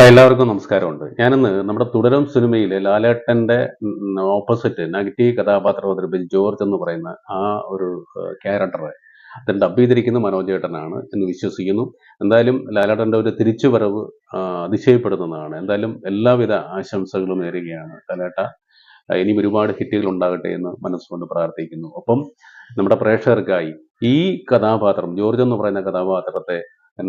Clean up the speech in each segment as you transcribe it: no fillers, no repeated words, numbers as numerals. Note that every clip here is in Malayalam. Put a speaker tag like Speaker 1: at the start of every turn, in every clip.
Speaker 1: എല്ലാവർക്കും നമസ്കാരമുണ്ട്. ഞാനിന്ന് നമ്മുടെ തുടരും സിനിമയിലെ ലാലേട്ടന്റെ ഓപ്പോസിറ്റ് നെഗറ്റീവ് കഥാപാത്രം അവതരിപ്പിച്ച ജോർജ് എന്ന് പറയുന്ന ആ ഒരു ക്യാരക്ടറെ ഡബ് ചെയ്തിരിക്കുന്ന മനോജ് ഏട്ടനാണ് എന്ന് വിശ്വസിക്കുന്നു. എന്തായാലും ലാലേട്ടന്റെ ഒരു തിരിച്ചുവരവ് അതിശയപ്പെടുത്തുന്നതാണ്. എന്തായാലും എല്ലാവിധ ആശംസകളും നേരുകയാണ് ലാലേട്ട. ഇനിയും ഒരുപാട് ഹിറ്റുകൾ ഉണ്ടാകട്ടെ എന്ന് മനസ്സുകൊണ്ട് പ്രാർത്ഥിക്കുന്നു. ഒപ്പം നമ്മുടെ പ്രേക്ഷകർക്കായി ഈ കഥാപാത്രം ജോർജ് എന്ന് പറയുന്ന കഥാപാത്രത്തെ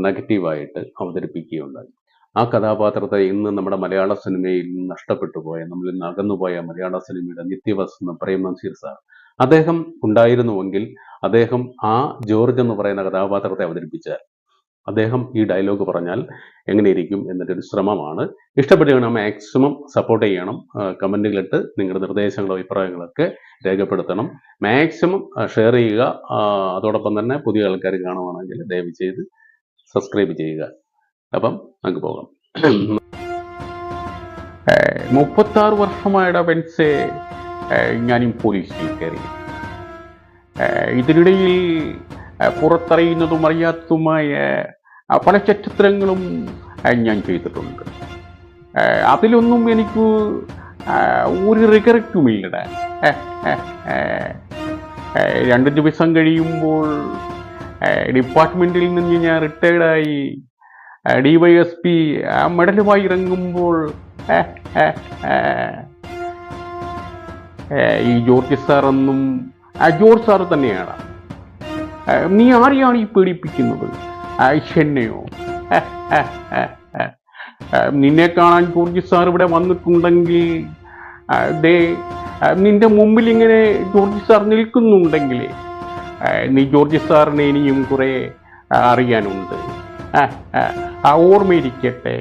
Speaker 1: നെഗറ്റീവായിട്ട് അവതരിപ്പിക്കുകയുണ്ടായി. ആ കഥാപാത്രത്തെ ഇന്ന് നമ്മുടെ മലയാള സിനിമയിൽ നിന്ന് നഷ്ടപ്പെട്ടു പോയ, നമ്മളിൽ നിന്ന് അകന്നുപോയ മലയാള സിനിമയുടെ നിത്യവസന്തം പ്രേം നസീർ സാർ. അദ്ദേഹം ഉണ്ടായിരുന്നുവെങ്കിൽ അദ്ദേഹം ആ ജോർജ് എന്ന് പറയുന്ന കഥാപാത്രത്തെ അവതരിപ്പിച്ചാൽ അദ്ദേഹം ഈ ഡയലോഗ് പറഞ്ഞാൽ എങ്ങനെയിരിക്കും എന്നൊരു ശ്രമമാണ്. ഇഷ്ടപ്പെടുകയാണെങ്കിൽ മാക്സിമം സപ്പോർട്ട് ചെയ്യണം. കമൻറ്റുകളിട്ട് നിങ്ങളുടെ നിർദ്ദേശങ്ങളോ അഭിപ്രായങ്ങളൊക്കെ രേഖപ്പെടുത്തണം. മാക്സിമം ഷെയർ ചെയ്യുക. അതോടൊപ്പം തന്നെ പുതിയ ആൾക്കാർ കാണുവാണെങ്കിൽ ദയവ് ചെയ്ത് സബ്സ്ക്രൈബ് ചെയ്യുക. അപ്പം നമുക്ക് പോകാം. 36 വർഷമായുടെ പെൻസെ ഞാനും പോലീസിൽ കയറി. ഇതിനിടയിൽ പുറത്തറിയുന്നതും അറിയാത്തതുമായ പല ചരിത്രങ്ങളും ഞാൻ ചെയ്തിട്ടുണ്ട്. അതിലൊന്നും എനിക്ക് ഒരു റിഗ്രറ്റുമില്ലട. 2 ദിവസം കഴിയുമ്പോൾ ഡിപ്പാർട്ട്മെൻറ്റിൽ നിന്ന് ഞാൻ റിട്ടയർഡായി DYSP മെഡലുമായി ഇറങ്ങുമ്പോൾ ഈ ജോർജ് സാറൊന്നും ജോർജ് സാർ തന്നെയാണ്. നീ ആരെയാണ് ഈ പേടിപ്പിക്കുന്നത്? എന്നെയോ? നിന്നെ കാണാൻ ജോർജ് സാർ ഇവിടെ വന്നിട്ടുണ്ടെങ്കിൽ നിന്റെ മുമ്പിൽ ഇങ്ങനെ ജോർജ് സാർ നിൽക്കുന്നുണ്ടെങ്കിൽ നീ ജോർജ് സാറിനെ ഇനിയും കുറെ അറിയാനുണ്ട്. ഓർമ്മയിരിക്കട്ടെ.